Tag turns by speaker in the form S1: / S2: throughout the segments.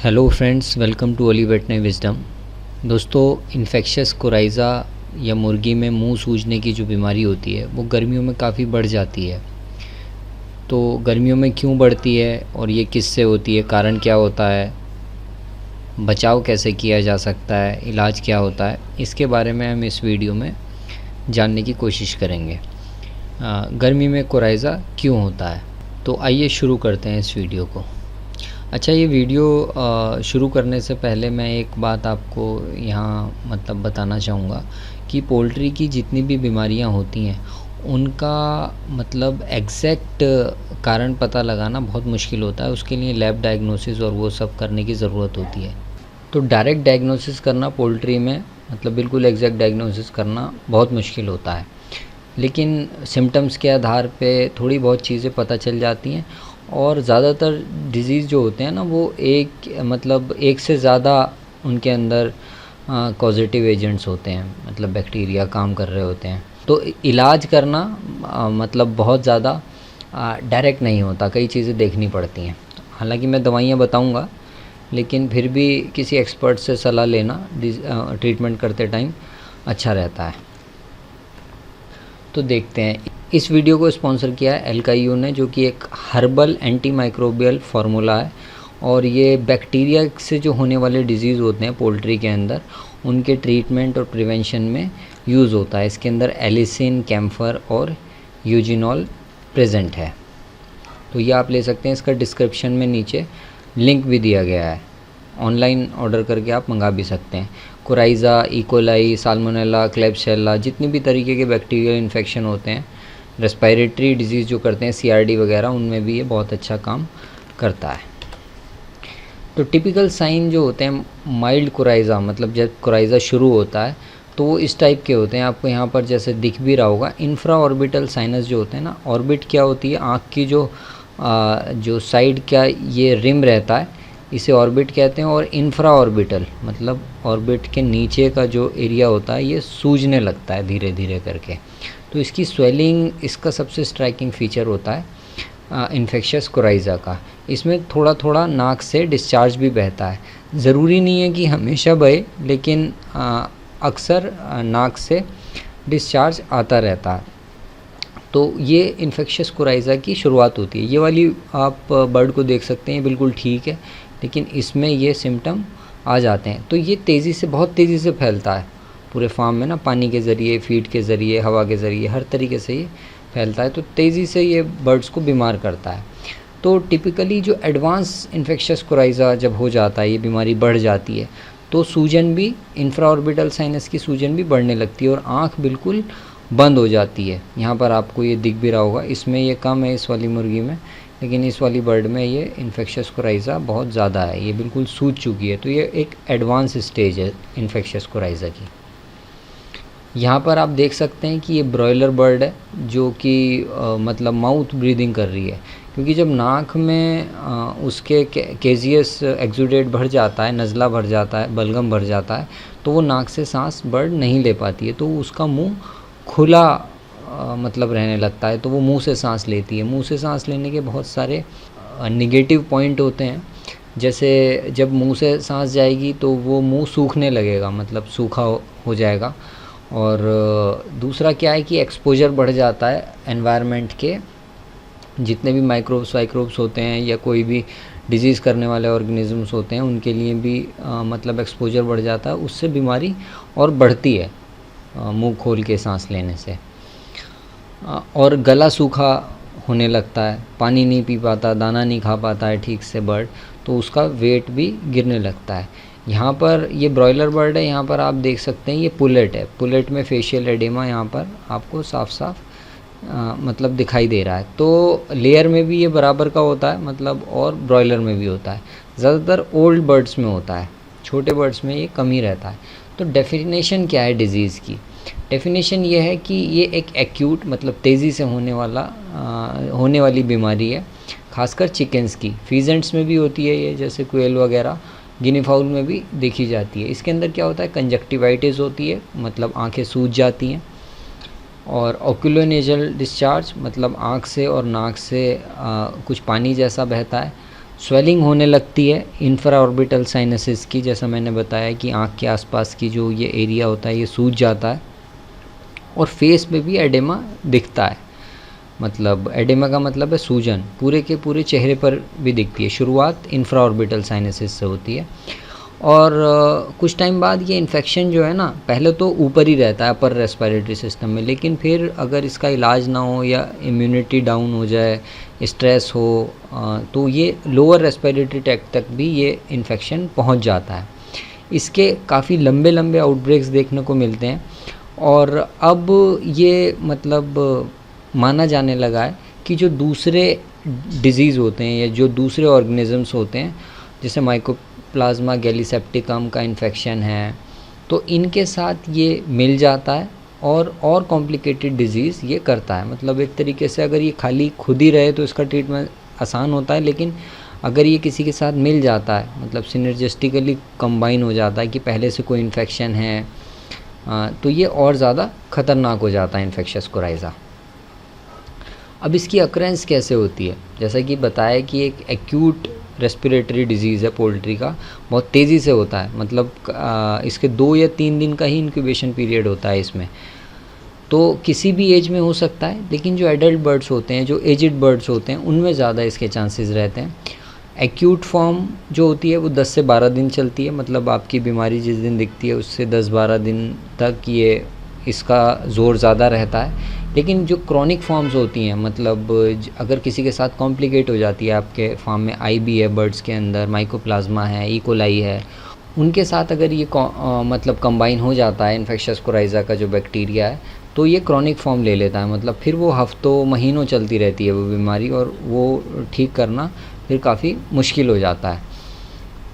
S1: Hello friends, welcome to ओली veterinary wisdom. दोस्तों, infectious coryza या मुर्गी में मुंह सूजने की जो बीमारी होती है वो गर्मियों में काफ़ी बढ़ जाती है। तो गर्मियों में क्यों बढ़ती है और ये किससे होती है, कारण क्या होता है, बचाव कैसे किया जा सकता है, इलाज क्या होता है, इसके बारे में हम इस वीडियो में जानने की कोशिश करेंगे। गर्मी में कोराइज़ा क्यों होता है, तो आइए शुरू करते हैं इस वीडियो को। अच्छा, ये वीडियो शुरू करने से पहले मैं एक बात आपको यहाँ बताना चाहूँगा कि पोल्ट्री की जितनी भी बीमारियाँ होती हैं उनका एग्जैक्ट कारण पता लगाना बहुत मुश्किल होता है। उसके लिए लैब डायग्नोसिस और वो सब करने की ज़रूरत होती है। तो डायरेक्ट डायग्नोसिस करना पोल्ट्री में बिल्कुल एग्जैक्ट डायग्नोसिस करना बहुत मुश्किल होता है, लेकिन सिम्टम्स के आधार पे थोड़ी बहुत चीज़ें पता चल जाती हैं। और ज़्यादातर डिज़ीज़ जो होते हैं ना वो एक से ज़्यादा उनके अंदर कॉजेटिव एजेंट्स होते हैं, बैक्टीरिया काम कर रहे होते हैं। तो इलाज करना बहुत ज़्यादा डायरेक्ट नहीं होता, कई चीज़ें देखनी पड़ती हैं। हालांकि मैं दवाइयाँ बताऊंगा, लेकिन फिर भी किसी एक्सपर्ट से सलाह लेना ट्रीटमेंट करते टाइम अच्छा रहता है। तो देखते हैं, इस वीडियो को स्पॉन्सर किया है एल्कायू ने, जो कि एक हर्बल एंटी माइक्रोबियल फार्मूला है। और ये बैक्टीरिया से जो होने वाले डिजीज़ होते हैं पोल्ट्री के अंदर, उनके ट्रीटमेंट और प्रिवेंशन में यूज़ होता है। इसके अंदर एलिसिन, कैम्फर और यूजिनॉल प्रेजेंट है। तो ये आप ले सकते हैं। इसका डिस्क्रिप्शन में नीचे लिंक भी दिया गया है, ऑनलाइन ऑर्डर करके आप मंगा भी सकते हैं। कोराइज़ा, इकोलाई, साल्मोनेला, क्लेब्सिएला, जितनी भी तरीके के बैक्टीरियल इन्फेक्शन होते हैं, रेस्पिरेटरी डिजीज़ जो करते हैं सीआरडी वगैरह, उनमें भी ये बहुत अच्छा काम करता है। तो टिपिकल साइन जो होते हैं माइल्ड कोराइज़ा, जब कोराइज़ा शुरू होता है तो वो इस टाइप के होते हैं। आपको यहाँ पर जैसे दिख भी रहा होगा, इंफ्रा ऑर्बिटल साइनस जो होते हैं ना, ऑर्बिट क्या होती है, आँख की जो साइड का ये रिम रहता है, इसे ऑर्बिट कहते हैं। और इंफ्रा ऑर्बिटल ऑर्बिट के नीचे का जो एरिया होता है ये सूजने लगता है धीरे धीरे करके। तो इसकी स्वेलिंग इसका सबसे स्ट्राइकिंग फीचर होता है इन्फेक्शियस कोराइज़ा का। इसमें थोड़ा थोड़ा नाक से डिस्चार्ज भी बहता है। ज़रूरी नहीं है कि हमेशा बहे, लेकिन अक्सर नाक से डिस्चार्ज आता रहता है। तो ये इन्फेक्शियस कोराइज़ा की शुरुआत होती है। ये वाली आप बर्ड को देख सकते हैं, बिल्कुल ठीक है, लेकिन इसमें ये सिम्टम आ जाते हैं। तो ये बहुत तेज़ी से फैलता है पूरे फार्म में ना, पानी के ज़रिए, फीड के ज़रिए, हवा के ज़रिए, हर तरीके से ये फैलता है। तो तेज़ी से ये बर्ड्स को बीमार करता है। तो टिपिकली जो एडवांस इन्फेक्शियस कोराइज़ा जब हो जाता है, ये बीमारी बढ़ जाती है, तो सूजन भी, इंफ्रा ऑर्बिटल साइनस की सूजन भी बढ़ने लगती है और आँख बिल्कुल बंद हो जाती है। यहाँ पर आपको ये दिख भी रहा होगा, इसमें ये कम है इस वाली मुर्गी में, लेकिन इस वाली बर्ड में ये इन्फेक्शियस कोराइज़ा बहुत ज़्यादा है, ये बिल्कुल सूज चुकी है। तो ये एक एडवांस स्टेज है इन्फेक्शियस कोराइज़ा की। यहाँ पर आप देख सकते हैं कि ये ब्रॉयलर बर्ड है, जो कि माउथ ब्रीदिंग कर रही है, क्योंकि जब नाक में उसके केजियस एक्सुडेट भर जाता है, नज़ला भर जाता है, बलगम भर जाता है, तो वो नाक से सांस बर्ड नहीं ले पाती है। तो उसका मुंह खुला रहने लगता है, तो वो मुंह से सांस लेती है। मुंह से सांस लेने के बहुत सारे निगेटिव पॉइंट होते हैं। जैसे जब मुंह से सांस जाएगी तो वो मुंह सूखने लगेगा, सूखा हो जाएगा। और दूसरा क्या है कि एक्सपोजर बढ़ जाता है एनवायरनमेंट के, जितने भी माइक्रोब्स होते हैं या कोई भी डिजीज़ करने वाले ऑर्गेनिजम्स होते हैं, उनके लिए भी एक्सपोजर बढ़ जाता है। उससे बीमारी और बढ़ती है मुंह खोल के सांस लेने से। और गला सूखा होने लगता है, पानी नहीं पी पाता, दाना नहीं खा पाता है ठीक से बर्ड, तो उसका वेट भी गिरने लगता है। यहाँ पर ये ब्रॉयलर बर्ड है, यहाँ पर आप देख सकते हैं ये पुलेट है। पुलेट में फेशियल एडेमा यहाँ पर आपको साफ साफ दिखाई दे रहा है। तो लेयर में भी ये बराबर का होता है, और ब्रॉयलर में भी होता है। ज़्यादातर ओल्ड बर्ड्स में होता है, छोटे बर्ड्स में ये कम ही रहता है। तो डेफिनेशन क्या है डिज़ीज़ की? डेफिनेशन ये है कि ये एक एक्यूट तेज़ी से होने वाली बीमारी है, खासकर चिकन्स की। फीजेंट्स में भी होती है ये, जैसे क्वेल वगैरह, गिनी फाउल में भी देखी जाती है। इसके अंदर क्या होता है, कंजक्टिवाइटिस होती है, आंखें सूज जाती हैं। और ओक्यूलोनेजल डिस्चार्ज, आँख से और नाक से कुछ पानी जैसा बहता है। स्वेलिंग होने लगती है इंफ्रा ऑर्बिटल साइनसेस की, जैसा मैंने बताया कि आँख के आसपास की जो ये एरिया होता है ये सूज जाता है, और फेस पे भी एडेमा दिखता है। मतलब एडेमा का मतलब है सूजन, पूरे के पूरे चेहरे पर भी दिखती है। शुरुआत इंफ्रा ऑर्बिटल साइनसेस से होती है, और कुछ टाइम बाद ये इन्फेक्शन जो है ना, पहले तो ऊपर ही रहता है अपर रेस्पिरेटरी सिस्टम में, लेकिन फिर अगर इसका इलाज ना हो या इम्यूनिटी डाउन हो जाए, स्ट्रेस हो, तो ये लोअर रेस्पिरेटरी ट्रैक्ट तक भी ये इन्फेक्शन पहुंच जाता है। इसके काफ़ी लंबे लंबे आउटब्रेक्स देखने को मिलते हैं, और अब ये मतलब माना जाने लगा है कि जो दूसरे डिजीज़ होते हैं या जो दूसरे ऑर्गेनिजम्स होते हैं, जैसे माइकोप्लाज्मा गैलीसेप्टिकम का इन्फेक्शन है, तो इनके साथ ये मिल जाता है और कॉम्प्लिकेटेड डिजीज़ ये करता है। मतलब एक तरीके से अगर ये खाली खुद ही रहे तो इसका ट्रीटमेंट आसान होता है, लेकिन अगर ये किसी के साथ मिल जाता है, मतलब सिनर्जिस्टिकली कंबाइन हो जाता है कि पहले से कोई इन्फेक्शन है, तो ये और ज़्यादा ख़तरनाक हो जाता है इन्फेक्शस कोराइज़ा। अब इसकी अक्रेंस कैसे होती है? जैसा कि बताया कि एक एक्यूट रेस्पिरेटरी डिजीज़ है पोल्ट्री का, बहुत तेज़ी से होता है। मतलब इसके 2 या 3 दिन का ही इंक्यूबेशन पीरियड होता है इसमें, तो किसी भी एज में हो सकता है। लेकिन जो एडल्ट बर्ड्स होते हैं, जो एजिड बर्ड्स होते हैं, उनमें ज़्यादा इसके चांसेस रहते हैं। एक्यूट फॉर्म जो होती है वो 10 से 12 दिन चलती है, मतलब आपकी बीमारी जिस दिन दिखती है उससे 10-12 दिन तक ये इसका ज़ोर ज़्यादा रहता है। लेकिन जो क्रॉनिक फॉर्म्स होती हैं, मतलब अगर किसी के साथ कॉम्प्लिकेट हो जाती है, आपके फार्म में आईबी है बर्ड्स के अंदर, माइकोप्लाज्मा है, इकोलाई है, उनके साथ अगर ये मतलब कंबाइन हो जाता है इन्फेक्शस कोराइज़ा का जो बैक्टीरिया है, तो ये क्रॉनिक फॉर्म ले लेता है। मतलब फिर वो हफ्तों महीनों चलती रहती है वो बीमारी, और वो ठीक करना फिर काफ़ी मुश्किल हो जाता है।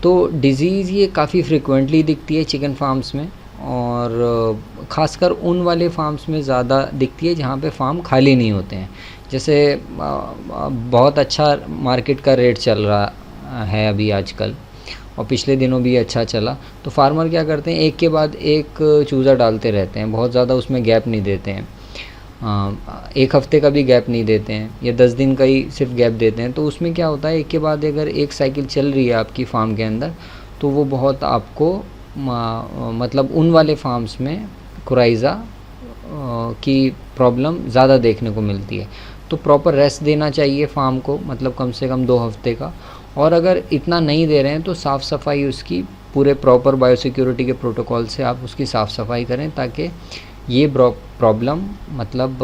S1: तो डिज़ीज़ ये काफ़ी फ्रिक्वेंटली दिखती है चिकन फार्म्स में, और ख़ासकर उन वाले फार्म्स में ज़्यादा दिखती है जहाँ पे फार्म खाली नहीं होते हैं। जैसे बहुत अच्छा मार्केट का रेट चल रहा है अभी आजकल, और पिछले दिनों भी अच्छा चला, तो फार्मर क्या करते हैं, एक के बाद एक चूज़ा डालते रहते हैं, बहुत ज़्यादा उसमें गैप नहीं देते हैं। 1 हफ़्ते का भी गैप नहीं देते हैं, या 10 दिन का ही सिर्फ गैप देते हैं। तो उसमें क्या होता है, एक के बाद अगर एक साइकिल चल रही है आपकी फार्म के अंदर, तो वो बहुत आपको मतलब उन वाले फार्म्स में कोराइज़ा की प्रॉब्लम ज़्यादा देखने को मिलती है। तो प्रॉपर रेस्ट देना चाहिए फार्म को, मतलब कम से कम 2 हफ्ते का। और अगर इतना नहीं दे रहे हैं तो साफ़ सफाई उसकी पूरे प्रॉपर बायोसिक्योरिटी के प्रोटोकॉल से आप उसकी साफ़ सफाई करें, ताकि ये प्रॉब्लम मतलब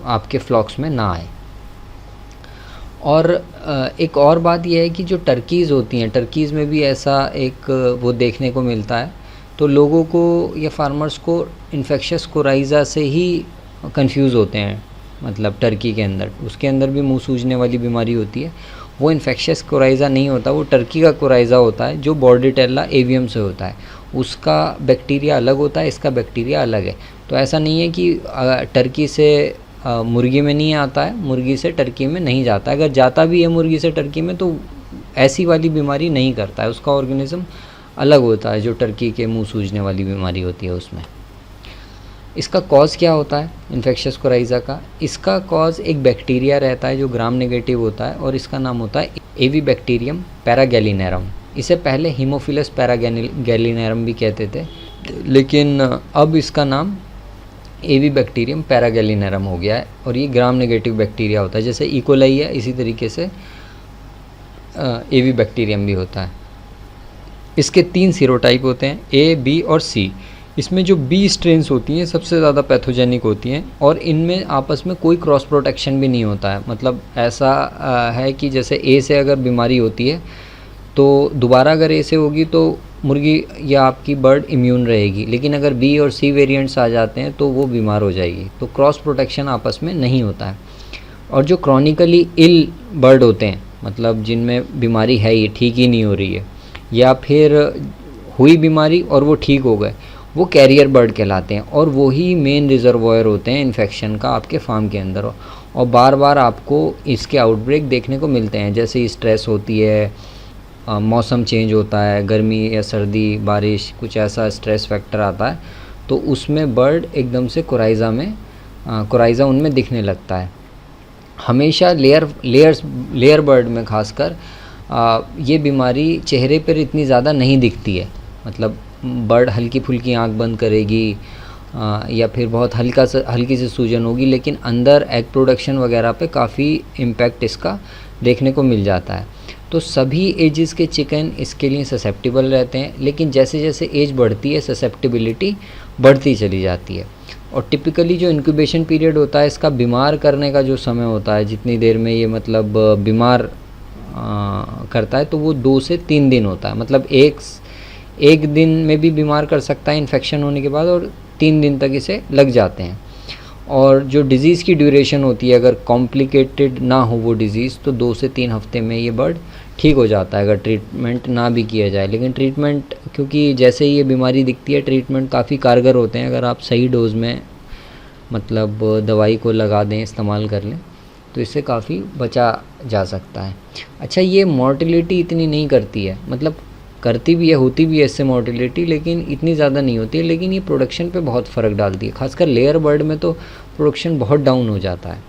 S1: आपके फ्लॉक्स में ना आए। और एक और बात यह है कि जो टर्कीज़ होती हैं, टर्कीज़ में भी ऐसा एक वो देखने को मिलता है। तो लोगों को या फार्मर्स को इन्फेक्शस कोराइज़ा से ही कंफ्यूज होते हैं। मतलब टर्की के अंदर, उसके अंदर भी मुंह सूजने वाली बीमारी होती है, वो इन्फेक्शस कोराइज़ा नहीं होता, वो टर्की का कोराइज़ा होता है जो बॉर्डिटेला एवियम से होता है। उसका बैक्टीरिया अलग होता है, इसका बैक्टीरिया अलग है। तो ऐसा नहीं है कि टर्की से मुर्गी में नहीं आता है, मुर्गी से टर्की में नहीं जाता है। अगर जाता भी है मुर्गी से टर्की में तो ऐसी वाली बीमारी नहीं करता है, उसका ऑर्गेनिज़म अलग होता है जो टर्की के मुंह सूजने वाली बीमारी होती है उसमें। इसका कॉज क्या होता है इन्फेक्शस कोराइज़ा का? इसका कॉज एक बैक्टीरिया रहता है जो ग्राम नेगेटिव होता है, और इसका नाम होता है एवी बैक्टीरियम पैरागैलिनेरम। इसे पहले हीमोफिलस पैरागैलिनेरम भी कहते थे, लेकिन अब इसका नाम एवी बैक्टीरियम पैरागैलिनेरम हो गया है, और ये ग्राम नेगेटिव बैक्टीरिया होता है। जैसे इकोलाई है, इसी तरीके से एवी बैक्टीरियम भी होता है। इसके 3 सीरोटाइप होते हैं, ए, बी और सी। इसमें जो बी स्ट्रेन्स होती हैं सबसे ज़्यादा पैथोजेनिक होती हैं, और इनमें आपस में कोई क्रॉस प्रोटेक्शन भी नहीं होता है। मतलब ऐसा है कि जैसे ए से अगर बीमारी होती है तो दोबारा अगर ए से होगी तो मुर्गी या आपकी बर्ड इम्यून रहेगी, लेकिन अगर बी और सी वेरिएंट्स आ जाते हैं तो वो बीमार हो जाएगी। तो क्रॉस प्रोटेक्शन आपस में नहीं होता है। और जो क्रॉनिकली इल बर्ड होते हैं, मतलब जिनमें बीमारी है ही, ठीक ही नहीं हो रही है, या फिर हुई बीमारी और वो ठीक हो गए, वो कैरियर बर्ड कहलाते हैं, और वही मेन रिजर्वॉयर होते हैं इन्फेक्शन का आपके फार्म के अंदर। और बार बार आपको इसके आउटब्रेक देखने को मिलते हैं, जैसे स्ट्रेस होती है, मौसम चेंज होता है, गर्मी या सर्दी, बारिश, कुछ ऐसा स्ट्रेस फैक्टर आता है, तो उसमें बर्ड एकदम से कोराइज़ा उनमें दिखने लगता है। हमेशा लेयर बर्ड में खासकर ये बीमारी चेहरे पर इतनी ज़्यादा नहीं दिखती है, मतलब बर्ड हल्की फुल्की आँख बंद करेगी या फिर बहुत हल्की सी सूजन होगी, लेकिन अंदर एग प्रोडक्शन वगैरह पे काफ़ी इम्पैक्ट इसका देखने को मिल जाता है। तो सभी एजेस के चिकन इसके लिए ससेप्टिबल रहते हैं, लेकिन जैसे जैसे एज बढ़ती है ससेप्टिबिलिटी बढ़ती चली जाती है। और टिपिकली जो इंक्यूबेशन पीरियड होता है इसका बीमार करने का जो समय होता है, जितनी देर में ये मतलब बीमार करता है, तो वो 2 से 3 दिन होता है। मतलब एक दिन में भी बीमार कर सकता है इन्फेक्शन होने के बाद, और 3 दिन तक इसे लग जाते हैं। और जो डिज़ीज़ की ड्यूरेशन होती है, अगर कॉम्प्लिकेटेड ना हो वो डिज़ीज़, तो 2 से 3 हफ्ते में ये बर्ड ठीक हो जाता है, अगर ट्रीटमेंट ना भी किया जाए। लेकिन ट्रीटमेंट, क्योंकि जैसे ही ये बीमारी दिखती है ट्रीटमेंट काफ़ी कारगर होते हैं, अगर आप सही डोज में मतलब दवाई को लगा दें, इस्तेमाल कर लें, तो इससे काफ़ी बचा जा सकता है। अच्छा, ये मॉर्टिलिटी इतनी नहीं करती है, मतलब करती भी है, होती भी है इससे मॉर्टिलिटी, लेकिन इतनी ज़्यादा नहीं होती है। लेकिन ये प्रोडक्शन पे बहुत फ़र्क डालती है, खासकर लेयर बर्ड में तो प्रोडक्शन बहुत डाउन हो जाता है।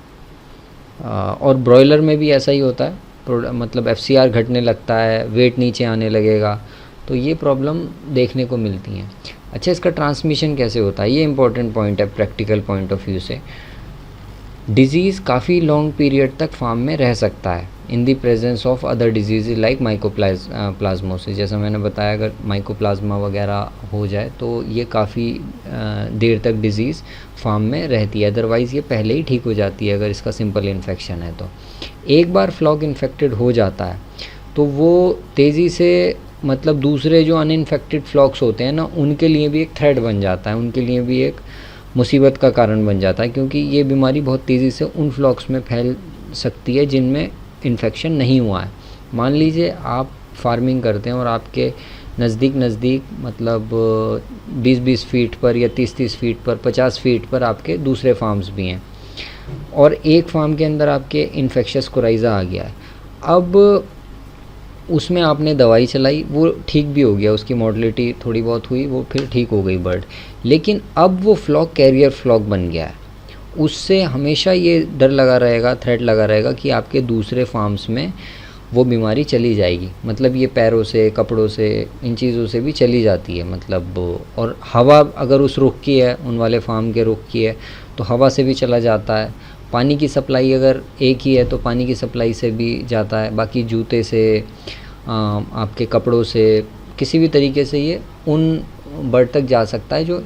S1: और ब्रॉयलर में भी ऐसा ही होता है, मतलब FCR घटने लगता है, वेट नीचे आने लगेगा, तो ये प्रॉब्लम देखने को मिलती हैं। अच्छा, इसका ट्रांसमिशन कैसे होता है, ये इंपॉर्टेंट पॉइंट है प्रैक्टिकल पॉइंट ऑफ व्यू से। डिज़ीज़ काफ़ी लॉन्ग पीरियड तक फार्म में रह सकता है in the presence of other disease like mycoplasmosis. जैसा मैंने बताया, अगर माइकोप्लाज्मा वगैरह हो जाए तो ये काफ़ी देर तक डिज़ीज़ फार्म में रहती है, अदरवाइज़ ये पहले ही ठीक हो जाती है अगर इसका सिंपल इन्फेक्शन है तो। एक बार फ्लॉक इन्फेक्टेड हो जाता है तो वो तेज़ी से, मतलब दूसरे जो अनइन्फेक्टेड फ्लॉक्स होते हैं ना, उनके लिए भी एक थ्रेट बन जाता है, उनके लिए भी एक मुसीबत का कारण बन जाता है, क्योंकि ये बीमारी बहुत तेज़ी से उन फ्लॉक्स में फैल सकती है जिनमें इन्फेक्शन नहीं हुआ है। मान लीजिए आप फार्मिंग करते हैं और आपके नज़दीक मतलब 20-20 फीट पर या 30-30 फीट पर, 50 फीट पर आपके दूसरे फार्म्स भी हैं, और एक फार्म के अंदर आपके इन्फेक्शस कोराइज़ा आ गया है। अब उसमें आपने दवाई चलाई, वो ठीक भी हो गया, उसकी मॉर्टिलिटी थोड़ी बहुत हुई, वो फिर ठीक हो गई बर्ड, लेकिन अब वो फ्लॉक कैरियर फ्लॉक बन गया है। उससे हमेशा ये डर लगा रहेगा, थ्रेट लगा रहेगा कि आपके दूसरे फार्म्स में वो बीमारी चली जाएगी। मतलब ये पैरों से, कपड़ों से, इन चीज़ों से भी चली जाती है, मतलब। और हवा अगर उस रुख की है, उन वाले फार्म के रुख की है, तो हवा से भी चला जाता है। पानी की सप्लाई अगर एक ही है तो पानी की सप्लाई से भी जाता है। बाकी जूते से, आपके कपड़ों से, किसी भी तरीके से ये उन बर्ड तक जा सकता है जो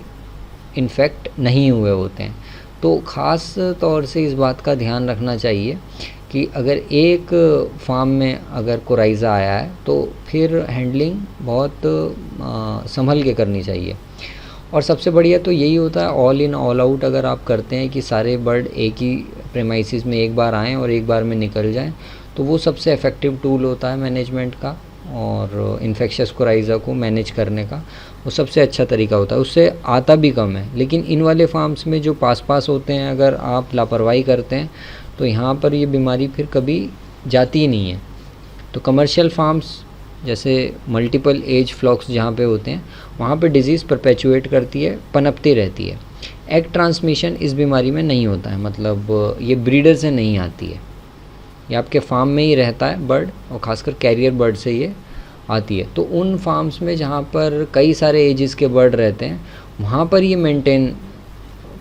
S1: इन्फेक्ट नहीं हुए होते हैं। तो ख़ास तौर से इस बात का ध्यान रखना चाहिए कि अगर एक फार्म में अगर कोराइज़ा आया है तो फिर हैंडलिंग बहुत संभल के करनी चाहिए। और सबसे बढ़िया तो यही होता है ऑल इन ऑल आउट अगर आप करते हैं कि सारे बर्ड एक ही प्रेमाइसिस में एक बार आएँ और एक बार में निकल जाएं, तो वो सबसे इफ़ेक्टिव टूल होता है मैनेजमेंट का, और इन्फेक्शस कोराइज़ा को मैनेज करने का वो सबसे अच्छा तरीका होता है। उससे आता भी कम है, लेकिन इन वाले फार्म्स में जो पास होते हैं, अगर आप लापरवाही करते हैं तो यहाँ पर ये बीमारी फिर कभी जाती ही नहीं है। तो कमर्शियल फार्म्स जैसे मल्टीपल एज फ्लॉक्स जहाँ पे होते हैं, वहाँ पे डिज़ीज़ परपेचुएट करती है, पनपती रहती है। एग ट्रांसमिशन इस बीमारी में नहीं होता है, मतलब ये ब्रीडर से नहीं आती है, ये आपके फार्म में ही रहता है बर्ड, और ख़ासकर कैरियर बर्ड से ये आती है। तो उन फार्म्स में जहाँ पर कई सारे एजेस के बर्ड रहते हैं, वहाँ पर ये मेंटेन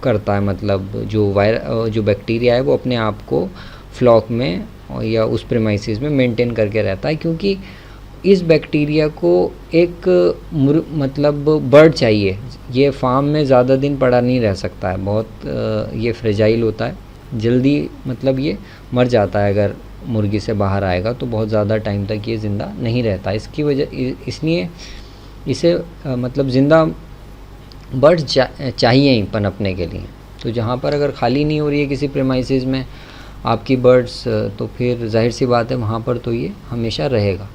S1: करता है, मतलब जो बैक्टीरिया है वो अपने आप को फ्लॉक में या उस प्रेमाइसिस में मेंटेन करके रहता है, क्योंकि इस बैक्टीरिया को एक मतलब बर्ड चाहिए। ये फार्म में ज़्यादा दिन पड़ा नहीं रह सकता है, बहुत ये फ्रेजाइल होता है, जल्दी मतलब ये मर जाता है। अगर मुर्गी से बाहर आएगा तो बहुत ज़्यादा टाइम तक ये ज़िंदा नहीं रहता। इसकी वजह इसलिए इसे मतलब ज़िंदा बर्ड चाहिए ही पनपने के लिए। तो जहाँ पर अगर खाली नहीं हो रही है किसी प्रेमाइसिस में आपकी बर्ड्स, तो फिर जाहिर सी बात है वहाँ पर तो ये हमेशा रहेगा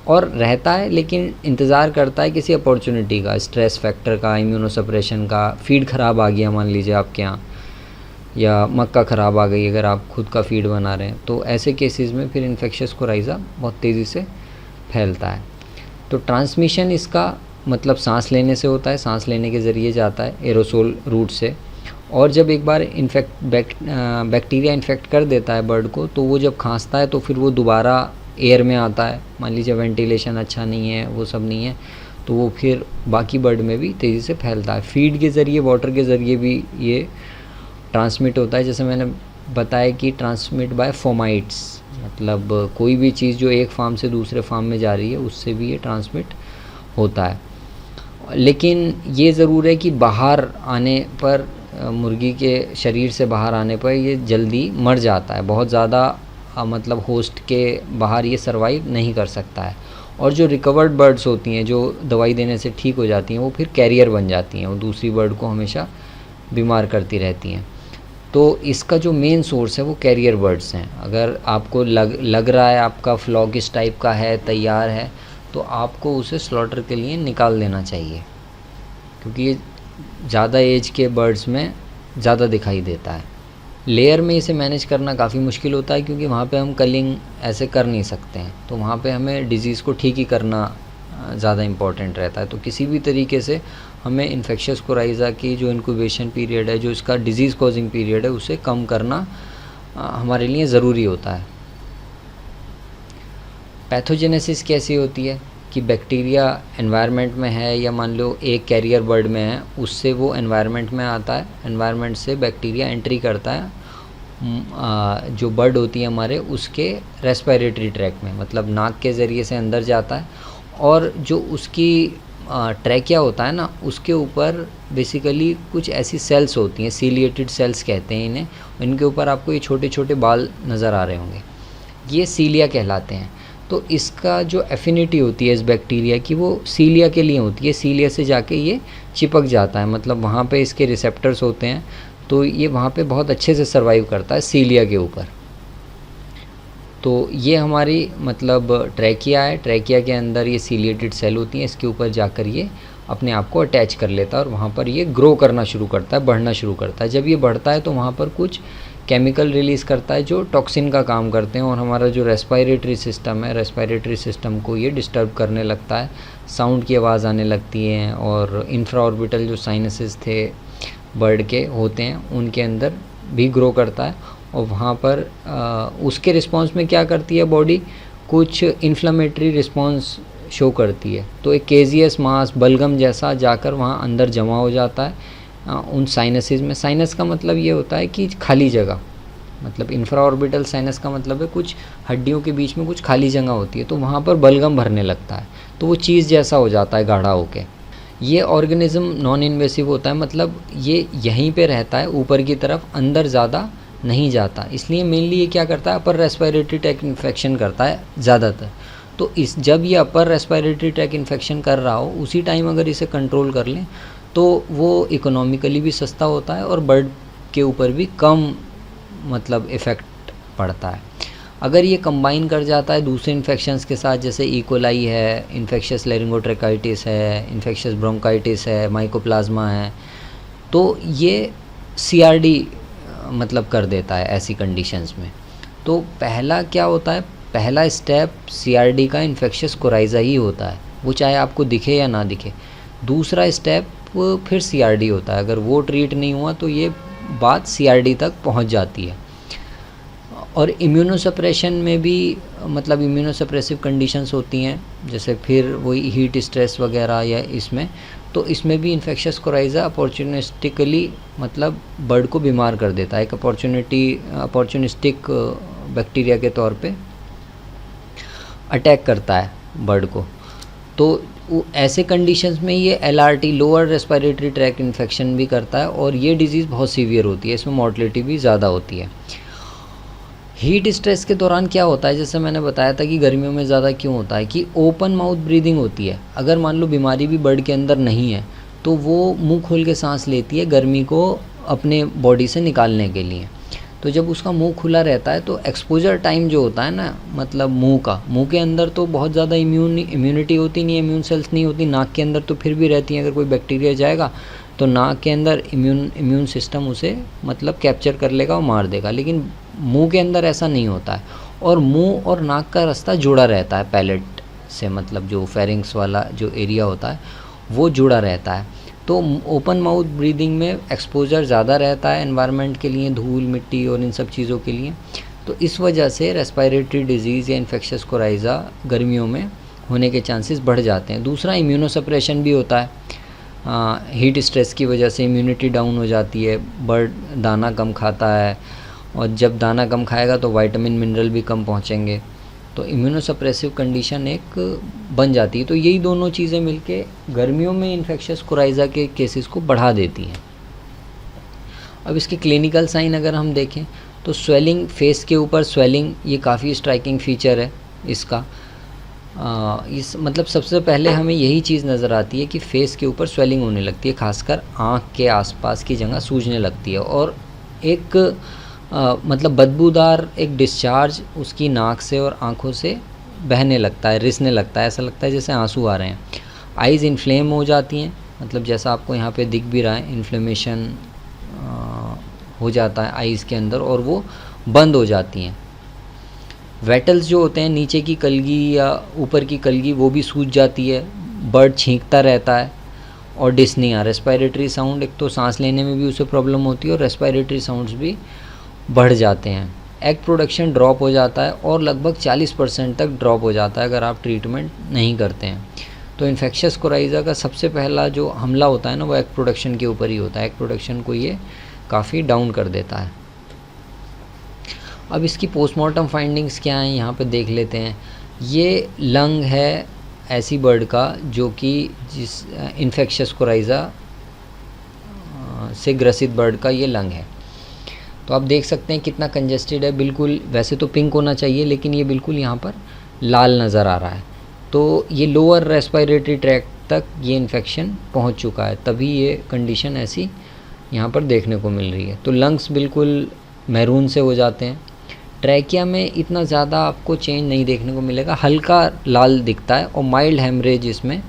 S1: और रहता है, लेकिन इंतज़ार करता है किसी अपॉर्चुनिटी का, स्ट्रेस फैक्टर का, इम्यूनोसप्रेशन का। फीड ख़राब आ गया मान लीजिए आपके यहाँ, या मक्का ख़राब आ गई अगर आप खुद का फीड बना रहे हैं, तो ऐसे केसेस में फिर इन्फेक्शस कोराइज़ा बहुत तेज़ी से फैलता है। तो ट्रांसमिशन इसका मतलब सांस लेने से होता है, सांस लेने के ज़रिए जाता है एरोसोल रूट से, और जब एक बार बैक्टीरिया इन्फेक्ट कर देता है बर्ड को, तो वो जब खांसता है तो फिर वो दोबारा एयर में आता है, मान लीजिए वेंटिलेशन अच्छा नहीं है, वो सब नहीं है, तो वो फिर बाकी बर्ड में भी तेज़ी से फैलता है। फीड के ज़रिए, वाटर के ज़रिए भी ये ट्रांसमिट होता है, जैसे मैंने बताया कि ट्रांसमिट बाय फोमाइट्स, मतलब कोई भी चीज़ जो एक फार्म से दूसरे फार्म में जा रही है उससे भी ये ट्रांसमिट होता है। लेकिन ये ज़रूर है कि बाहर आने पर, मुर्गी के शरीर से बाहर आने पर ये जल्दी मर जाता है, बहुत ज़्यादा मतलब होस्ट के बाहर ये सर्वाइव नहीं कर सकता है। और जो रिकवर्ड बर्ड्स होती हैं, जो दवाई देने से ठीक हो जाती हैं, वो फिर कैरियर बन जाती हैं, वो दूसरी बर्ड को हमेशा बीमार करती रहती हैं। तो इसका जो मेन सोर्स है वो कैरियर बर्ड्स हैं। अगर आपको लग रहा है आपका फ्लॉक इस टाइप का है, तैयार है, तो आपको उसे स्लॉटर के लिए निकाल देना चाहिए, क्योंकि ये ज़्यादा एज के बर्ड्स में ज़्यादा दिखाई देता है। लेयर में इसे मैनेज करना काफ़ी मुश्किल होता है, क्योंकि वहाँ पे हम कलिंग ऐसे कर नहीं सकते हैं, तो वहाँ पे हमें डिज़ीज़ को ठीक ही करना ज़्यादा इम्पॉर्टेंट रहता है। तो किसी भी तरीके से हमें इन्फेक्शियस कोराइज़ा की जो इंक्यूबेशन पीरियड है, जो इसका डिज़ीज़ कॉजिंग पीरियड है, उसे कम करना हमारे लिए ज़रूरी होता है। पैथोजेनेसिस कैसी होती है कि बैक्टीरिया एनवायरनमेंट में है, या मान लो एक कैरियर बर्ड में है, उससे वो एनवायरनमेंट में आता है, एनवायरनमेंट से बैक्टीरिया एंट्री करता है जो बर्ड होती है हमारे, उसके रेस्पिरेटरी ट्रैक में, मतलब नाक के ज़रिए से अंदर जाता है, और जो उसकी ट्रैकिया होता है ना, उसके ऊपर बेसिकली कुछ ऐसी सेल्स होती हैं, सीलिएटेड सेल्स कहते हैं इन्हें, इनके ऊपर आपको ये छोटे छोटे बाल नज़र आ रहे होंगे, ये सीलिया कहलाते हैं। तो इसका जो एफिनिटी होती है इस बैक्टीरिया की, वो सीलिया के लिए होती है, सीलिया से जाके ये चिपक जाता है, मतलब वहाँ पे इसके रिसेप्टर्स होते हैं, तो ये वहाँ पे बहुत अच्छे से सर्वाइव करता है सीलिया के ऊपर। तो ये हमारी मतलब ट्रैकिया है, ट्रैकिया के अंदर ये सीलिएटेड सेल होती हैं, इसके ऊपर जाकर ये अपने आप को अटैच कर लेता है और वहाँ पर ये ग्रो करना शुरू करता है, बढ़ना शुरू करता है। जब ये बढ़ता है तो वहाँ पर कुछ केमिकल रिलीज़ करता है जो टॉक्सिन का काम करते हैं, और हमारा जो रेस्पिरेटरी सिस्टम है, रेस्पिरेटरी सिस्टम को ये डिस्टर्ब करने लगता है, साउंड की आवाज़ आने लगती है, और इंफ्रा ऑर्बिटल जो साइनसेस थे बर्ड के होते हैं उनके अंदर भी ग्रो करता है, और वहाँ पर उसके रिस्पॉन्स में क्या करती है बॉडी, कुछ इन्फ्लामेटरी रिस्पॉन्स शो करती है। तो एक केजियस मास, बलगम जैसा जाकर वहाँ अंदर जमा हो जाता है उन साइनसेस में। साइनस का मतलब ये होता है कि खाली जगह, मतलब इंफ्रा ऑर्बिटल साइनस का मतलब है कुछ हड्डियों के बीच में कुछ खाली जगह होती है, तो वहाँ पर बलगम भरने लगता है, तो वो चीज़ जैसा हो जाता है गाढ़ा होके। ये ऑर्गेनिज्म नॉन इन्वेसिव होता है, मतलब ये यहीं पे रहता है, ऊपर की तरफ, अंदर ज़्यादा नहीं जाता, इसलिए मेनली ये क्या करता है, अपर रेस्पिरेटरी ट्रैक इन्फेक्शन करता है ज़्यादातर। तो जब ये अपर रेस्पिरेटरी ट्रैक इन्फेक्शन कर रहा हो, उसी टाइम अगर इसे कंट्रोल कर लें तो वो इकोनॉमिकली भी सस्ता होता है और बर्ड के ऊपर भी कम मतलब इफ़ेक्ट पड़ता है। अगर ये कंबाइन कर जाता है दूसरे इन्फेक्शंस के साथ, जैसे इकोलाई है, इन्फेक्शियस लेरिंगोट्रेकाइटिस है, इन्फेक्शियस ब्रोंकाइटिस है, माइकोप्लाज्मा है, तो ये सीआरडी मतलब कर देता है ऐसी कंडीशंस में। तो पहला क्या होता है, पहला स्टेप सीआरडी का इन्फेक्शियस कोराइज़ा ही होता है, वो चाहे आपको दिखे या ना दिखे। दूसरा स्टेप फिर सीआरडी होता है, अगर वो ट्रीट नहीं हुआ तो ये बात सीआरडी तक पहुंच जाती है। और इम्यूनोसप्रेशन में भी मतलब इम्यूनोसप्रेसिव कंडीशंस होती हैं, जैसे फिर वही हीट स्ट्रेस वगैरह, या इसमें तो इसमें भी इन्फेक्शियस कोराइज़ा अपॉर्चुनिस्टिकली मतलब बर्ड को बीमार कर देता है, एक अपॉर्चुनिस्टिक बैक्टीरिया के तौर पे अटैक करता है बर्ड को। तो ऐसे कंडीशंस में ये LRT, lower respiratory tract infection भी करता है, और ये डिज़ीज़ बहुत सीवियर होती है, इसमें मॉर्टलिटी भी ज़्यादा होती है। हीट स्ट्रेस के दौरान क्या होता है, जैसे मैंने बताया था कि गर्मियों में ज़्यादा क्यों होता है, कि ओपन माउथ ब्रीदिंग होती है। अगर मान लो बीमारी भी बर्ड के अंदर नहीं है तो वो मुंह खोल के सांस लेती है गर्मी को अपने बॉडी से निकालने के लिए। तो जब उसका मुंह खुला रहता है तो एक्सपोजर टाइम जो होता है ना, मतलब मुंह के अंदर तो बहुत ज़्यादा इम्यूनिटी होती नहीं है, इम्यून सेल्स नहीं होती। नाक के अंदर तो फिर भी रहती हैं, अगर कोई बैक्टीरिया जाएगा तो नाक के अंदर इम्यून सिस्टम उसे मतलब कैप्चर कर लेगा और मार देगा, लेकिन मुंह के अंदर ऐसा नहीं होता है। और मुंह और नाक का रास्ता जुड़ा रहता है पैलेट से, मतलब जो फेरिंग्स वाला जो एरिया होता है वो जुड़ा रहता है। तो ओपन माउथ ब्रीदिंग में एक्सपोजर ज़्यादा रहता है एनवायरनमेंट के लिए, धूल मिट्टी और इन सब चीज़ों के लिए। तो इस वजह से रेस्पिरेटरी डिजीज़ या इन्फेक्शियस कोराइज़ा गर्मियों में होने के चांसेस बढ़ जाते हैं। दूसरा, इम्यूनोसप्रेशन भी होता है। हीट स्ट्रेस की वजह से इम्यूनिटी डाउन हो जाती है, बर्ड दाना कम खाता है, और जब दाना कम खाएगा तो विटामिन मिनरल भी कम पहुँचेंगे, तो इम्यूनोसप्रेसिव कंडीशन एक बन जाती है। तो यही दोनों चीज़ें मिलके गर्मियों में इन्फेक्शियस कोराइज़ा के केसेस को बढ़ा देती हैं। अब इसके क्लिनिकल साइन अगर हम देखें तो स्वेलिंग, फेस के ऊपर स्वेलिंग, ये काफ़ी स्ट्राइकिंग फीचर है इसका। इस मतलब सबसे पहले हमें यही चीज़ नज़र आती है कि फेस के ऊपर स्वेलिंग होने लगती है, खासकर आँख के आसपास की जगह सूजने लगती है, और एक मतलब बदबूदार एक डिस्चार्ज उसकी नाक से और आँखों से बहने लगता है, रिसने लगता है, ऐसा लगता है जैसे आंसू आ रहे हैं। आइज़ इन्फ्लेम हो जाती हैं, मतलब जैसा आपको यहाँ पे दिख भी रहा है, इन्फ्लेमेशन हो जाता है आइज़ के अंदर और वो बंद हो जाती हैं। वेटल्स जो होते हैं, नीचे की कलगी या ऊपर की कलगी, वो भी सूज जाती है, बर्ड छींकता रहता है, और डिस्निया, रेस्पिरेटरी साउंड, एक तो सांस लेने में भी उसे प्रॉब्लम होती है और रेस्पिरेटरी साउंड्स भी बढ़ जाते हैं। एग प्रोडक्शन ड्रॉप हो जाता है और लगभग 40% तक ड्रॉप हो जाता है अगर आप ट्रीटमेंट नहीं करते हैं। तो इन्फेक्शियस कोराइज़ा का सबसे पहला जो हमला होता है ना, वो एग प्रोडक्शन के ऊपर ही होता है। एग प्रोडक्शन को ये काफ़ी डाउन कर देता है। अब इसकी पोस्टमार्टम फाइंडिंग्स क्या हैं, यहाँ पे देख लेते हैं। ये लंग है ऐसी बर्ड का जो कि जिस इन्फेक्शियस कोराइज़ा से ग्रसित बर्ड का ये लंग है। तो आप देख सकते हैं कितना कंजेस्टेड है, बिल्कुल वैसे तो पिंक होना चाहिए लेकिन ये बिल्कुल यहाँ पर लाल नज़र आ रहा है। तो ये लोअर रेस्पिरेटरी ट्रैक्ट तक ये इन्फेक्शन पहुँच चुका है, तभी ये कंडीशन ऐसी यहाँ पर देखने को मिल रही है। तो लंग्स बिल्कुल मैरून से हो जाते हैं। ट्रैकिया में इतना ज़्यादा आपको चेंज नहीं देखने को मिलेगा, हल्का लाल दिखता है और माइल्ड हेमरेज इसमें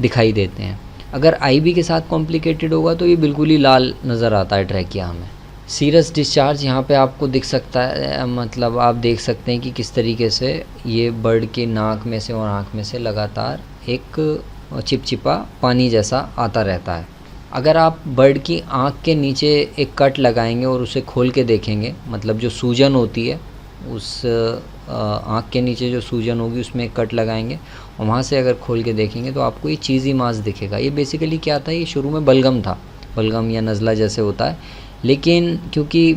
S1: दिखाई देते हैं। अगर आईबी के साथ कॉम्प्लिकेटेड होगा तो ये बिल्कुल ही लाल नज़र आता है ट्रैकिया में। सीरस डिस्चार्ज यहाँ पे आपको दिख सकता है, मतलब आप देख सकते हैं कि किस तरीके से ये बर्ड के नाक में से और आँख में से लगातार एक चिपचिपा पानी जैसा आता रहता है। अगर आप बर्ड की आँख के नीचे एक कट लगाएंगे और उसे खोल के देखेंगे, मतलब जो सूजन होती है उस आँख के नीचे जो सूजन होगी उसमें एक कट लगाएंगे और वहाँ से अगर खोल के देखेंगे तो आपको ये चीज़ी मांस दिखेगा। ये बेसिकली क्या था, ये शुरू में बलगम था, बलगम या नज़ला जैसे होता है, लेकिन क्योंकि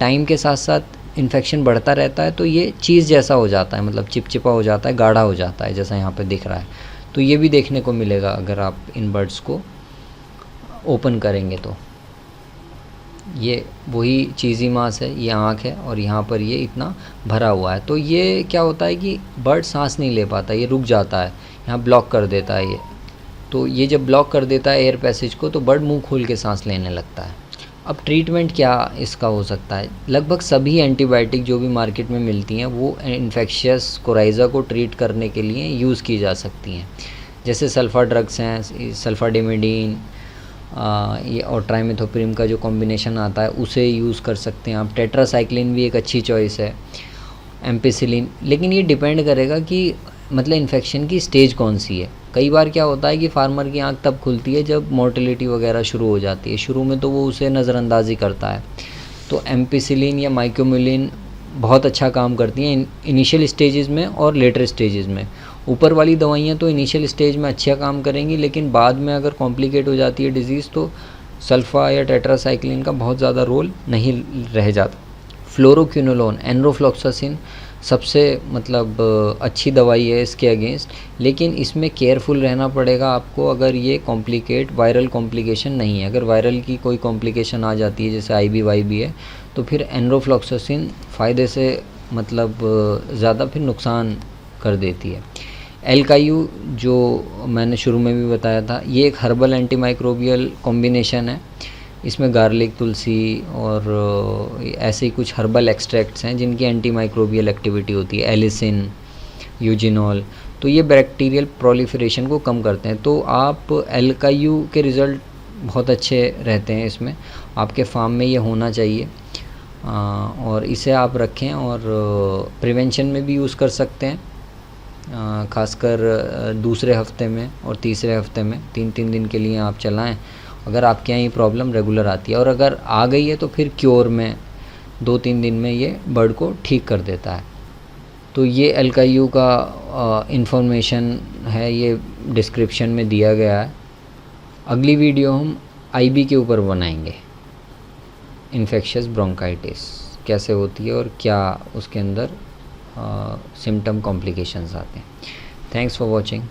S1: टाइम के साथ साथ इन्फेक्शन बढ़ता रहता है तो ये चीज़ जैसा हो जाता है, मतलब चिपचिपा हो जाता है, गाढ़ा हो जाता है, जैसा यहाँ पे दिख रहा है। तो ये भी देखने को मिलेगा अगर आप इन बर्ड्स को ओपन करेंगे तो। ये वही चीज़ी मांस है, ये आँख है और यहाँ पर ये इतना भरा हुआ है। तो ये क्या होता है कि बर्ड सांस नहीं ले पाता, ये रुक जाता है, यहाँ ब्लॉक कर देता है ये। तो ये जब ब्लॉक कर देता है एयर पैसेज को तो बर्ड मुंह खोल के सांस लेने लगता है। अब ट्रीटमेंट क्या इसका हो सकता है? लगभग सभी एंटीबायोटिक जो भी मार्केट में मिलती हैं वो इन्फेक्शियस कोराइज़ा को ट्रीट करने के लिए यूज़ की जा सकती हैं। जैसे सल्फ़ा ड्रग्स हैं, सल्फ़ाडिमिडीन ये और ट्राइमेथोप्रिम का जो कॉम्बिनेशन आता है उसे यूज़ कर सकते हैं आप। टेट्रासाइक्लिन भी एक अच्छी चॉइस है, एम्पिसिलिन। लेकिन ये डिपेंड करेगा कि मतलब इन्फेक्शन की स्टेज कौन सी है। कई बार क्या होता है कि फार्मर की आंख तब खुलती है जब मोर्टेलिटी वगैरह शुरू हो जाती है, शुरू में तो वो उसे नज़रअंदाजी करता है। तो एम्पिसिलिन या माइक्रोमिलिन बहुत अच्छा काम करती हैं इनिशियल स्टेजेस में और लेटर स्टेजेस में। ऊपर वाली दवाइयाँ तो इनिशियल स्टेज में अच्छा काम करेंगी, लेकिन बाद में अगर कॉम्प्लिकेट हो जाती है डिज़ीज़ तो सल्फ़ा या टेट्रासाइक्लिन का बहुत ज़्यादा रोल नहीं रह जाता। फ्लोरोक्विनोलोन, एनरोफ्लॉक्सासिन सबसे मतलब अच्छी दवाई है इसके अगेंस्ट, लेकिन इसमें केयरफुल रहना पड़ेगा आपको अगर ये वायरल कॉम्प्लिकेशन नहीं है। अगर वायरल की कोई कॉम्प्लिकेशन आ जाती है जैसे IB है तो फिर एनरोफ्लॉक्सासिन फ़ायदे से मतलब ज़्यादा फिर नुकसान कर देती है। एल्कायू जो मैंने शुरू में भी बताया था, ये एक हर्बल एंटीमाइक्रोबियल कॉम्बिनेशन है। इसमें गार्लिक, तुलसी और ऐसे ही कुछ हर्बल एक्सट्रैक्ट्स हैं जिनकी एंटीमाइक्रोबियल एक्टिविटी होती है, एलिसिन, यूजिनॉल। तो ये बैक्टीरियल प्रोलिफरेशन को कम करते हैं। तो आप एल्कायू के रिज़ल्ट बहुत अच्छे रहते हैं इसमें, आपके फार्म में ये होना चाहिए और इसे आप रखें और प्रिवेंशन में भी यूज़ कर सकते हैं, खासकर दूसरे हफ्ते में और तीसरे हफ्ते में 3-3 दिन के लिए आप चलाएं अगर आपके यहाँ ये प्रॉब्लम रेगुलर आती है। और अगर आ गई है तो फिर क्योर में 2-3 दिन में ये बर्ड को ठीक कर देता है। तो ये LKU का इंफॉर्मेशन है, ये डिस्क्रिप्शन में दिया गया है। अगली वीडियो हम IB के ऊपर बनाएंगे, इन्फेक्शियस ब्रोंकाइटिस कैसे होती है और क्या उसके अंदर सिम्टम कॉम्प्लिकेशंस आते हैं। Thanks for watching.